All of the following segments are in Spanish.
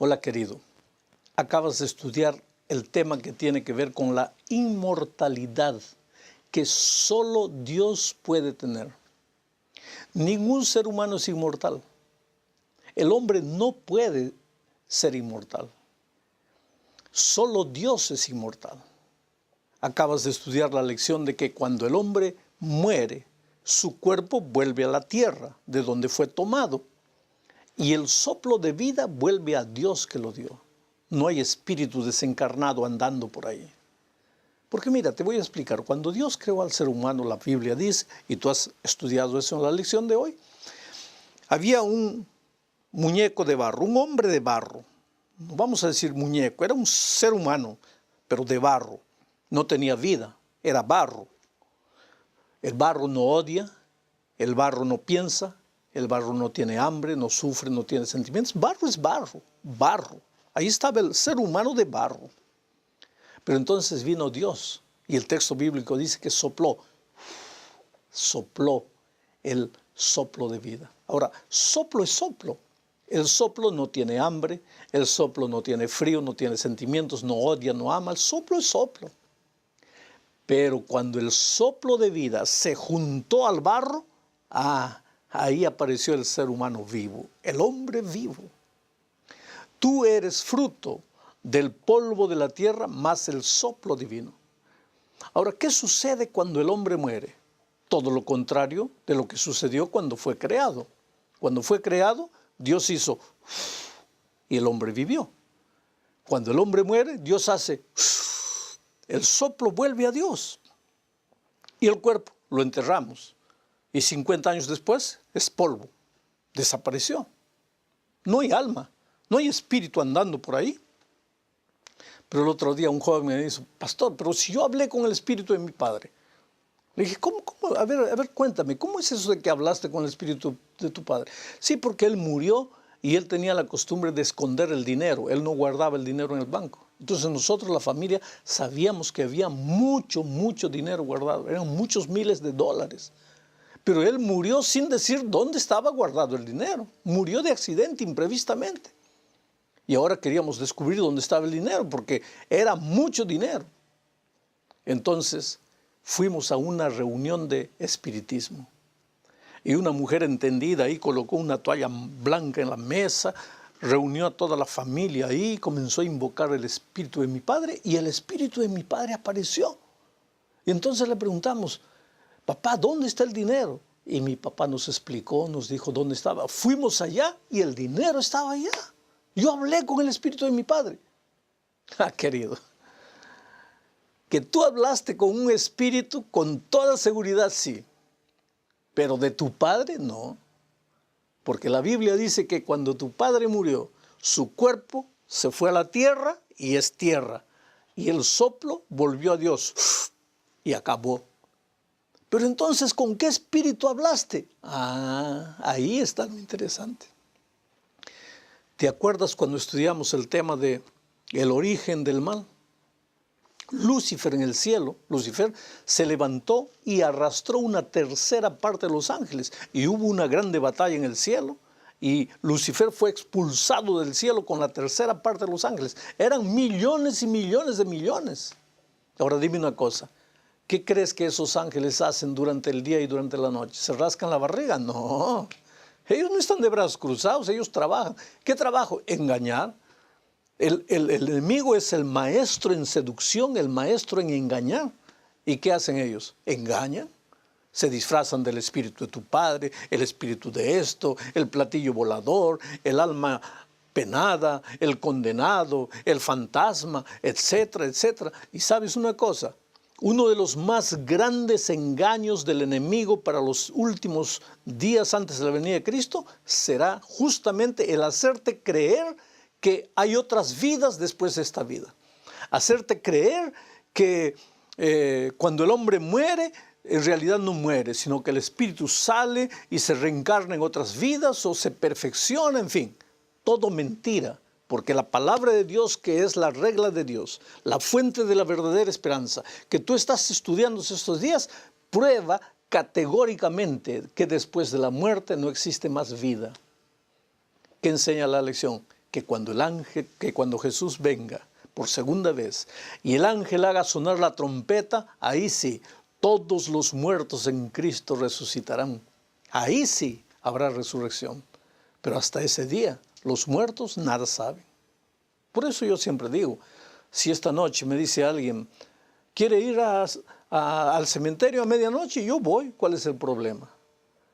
Hola querido, acabas de estudiar el tema que tiene que ver con la inmortalidad que solo Dios puede tener. Ningún ser humano es inmortal. El hombre no puede ser inmortal. Solo Dios es inmortal. Acabas de estudiar la lección de que cuando el hombre muere, su cuerpo vuelve a la tierra, de donde fue tomado, y el soplo de vida vuelve a Dios que lo dio. No hay espíritu desencarnado andando por ahí. Porque mira, te voy a explicar. Cuando Dios creó al ser humano, la Biblia dice, y tú has estudiado eso en la lección de hoy, había un muñeco de barro, un hombre de barro. No vamos a decir muñeco, era un ser humano, pero de barro. No tenía vida, era barro. El barro no odia, el barro no piensa, el barro no tiene hambre, no sufre, no tiene sentimientos. Barro es barro, barro. Ahí estaba el ser humano de barro. Pero entonces vino Dios y el texto bíblico dice que sopló el soplo de vida. Ahora, soplo es soplo. El soplo no tiene hambre, el soplo no tiene frío, no tiene sentimientos, no odia, no ama. El soplo es soplo. Pero cuando el soplo de vida se juntó al barro, ahí apareció el ser humano vivo, el hombre vivo. Tú eres fruto del polvo de la tierra más el soplo divino. Ahora, ¿qué sucede cuando el hombre muere? Todo lo contrario de lo que sucedió cuando fue creado. Cuando fue creado, Dios hizo y el hombre vivió. Cuando el hombre muere, Dios hace, el soplo vuelve a Dios. Y el cuerpo lo enterramos. Y 50 años después es polvo. Desapareció. No hay alma, no hay espíritu andando por ahí. Pero el otro día un joven me dijo, pastor, pero si yo hablé con el espíritu de mi padre. Le dije, ¿cómo? A ver, cuéntame, ¿cómo es eso de que hablaste con el espíritu de tu padre? Sí, porque él murió y él tenía la costumbre de esconder el dinero. Él no guardaba el dinero en el banco. Entonces nosotros, la familia, sabíamos que había mucho dinero guardado. Eran muchos miles de dólares. Pero él murió sin decir dónde estaba guardado el dinero. Murió de accidente, imprevistamente. Y ahora queríamos descubrir dónde estaba el dinero, porque era mucho dinero. Entonces fuimos a una reunión de espiritismo. Y una mujer entendida ahí colocó una toalla blanca en la mesa, reunió a toda la familia ahí, comenzó a invocar el espíritu de mi padre, y el espíritu de mi padre apareció. Y entonces le preguntamos, papá, ¿dónde está el dinero? Y mi papá nos explicó, nos dijo dónde estaba. Fuimos allá y el dinero estaba allá. Yo hablé con el espíritu de mi padre. Querido, que tú hablaste con un espíritu, con toda seguridad sí, pero de tu padre no. Porque la Biblia dice que cuando tu padre murió, su cuerpo se fue a la tierra y es tierra. Y el soplo volvió a Dios y acabó. Pero entonces, ¿con qué espíritu hablaste? Ahí está lo interesante. ¿Te acuerdas cuando estudiamos el tema de el origen del mal? Lucifer en el cielo, Lucifer se levantó y arrastró una tercera parte de los ángeles. Y hubo una grande batalla en el cielo. Y Lucifer fue expulsado del cielo con la tercera parte de los ángeles. Eran millones y millones de millones. Ahora dime una cosa. ¿Qué crees que esos ángeles hacen durante el día y durante la noche? ¿Se rascan la barriga? No. Ellos no están de brazos cruzados, ellos trabajan. ¿Qué trabajo? Engañar. El enemigo es el maestro en seducción, el maestro en engañar. ¿Y qué hacen ellos? Engañan. Se disfrazan del espíritu de tu padre, el espíritu de esto, el platillo volador, el alma penada, el condenado, el fantasma, etcétera, etcétera. Y ¿sabes una cosa? Uno de los más grandes engaños del enemigo para los últimos días antes de la venida de Cristo será justamente el hacerte creer que hay otras vidas después de esta vida. Hacerte creer que cuando el hombre muere, en realidad no muere, sino que el espíritu sale y se reencarna en otras vidas o se perfecciona, en fin. Todo mentira. Porque la palabra de Dios, que es la regla de Dios, la fuente de la verdadera esperanza, que tú estás estudiando estos días, prueba categóricamente que después de la muerte no existe más vida. ¿Qué enseña la lección? que cuando Jesús venga por segunda vez y el ángel haga sonar la trompeta, ahí sí, todos los muertos en Cristo resucitarán. Ahí sí habrá resurrección. Pero hasta ese día, los muertos nada saben. Por eso yo siempre digo, si esta noche me dice alguien, ¿quiere ir al cementerio a medianoche? Yo voy. ¿Cuál es el problema?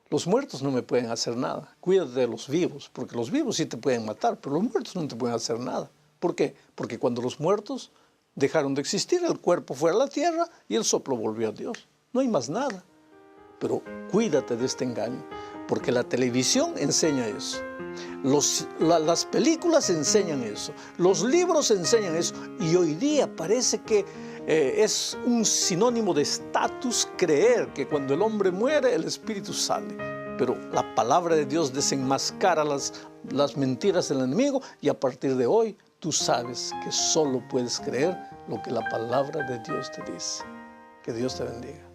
Los muertos no me pueden hacer nada. Cuídate de los vivos, porque los vivos sí te pueden matar, pero los muertos no te pueden hacer nada. ¿Por qué? Porque cuando los muertos dejaron de existir, el cuerpo fue a la tierra y el soplo volvió a Dios. No hay más nada. Pero cuídate de este engaño, porque la televisión enseña eso. Las películas enseñan eso. Los libros enseñan eso. Y hoy día parece que es un sinónimo de estatus creer que cuando el hombre muere, el espíritu sale. Pero la palabra de Dios desenmascara las mentiras del enemigo y a partir de hoy tú sabes que solo puedes creer lo que la palabra de Dios te dice. Que Dios te bendiga.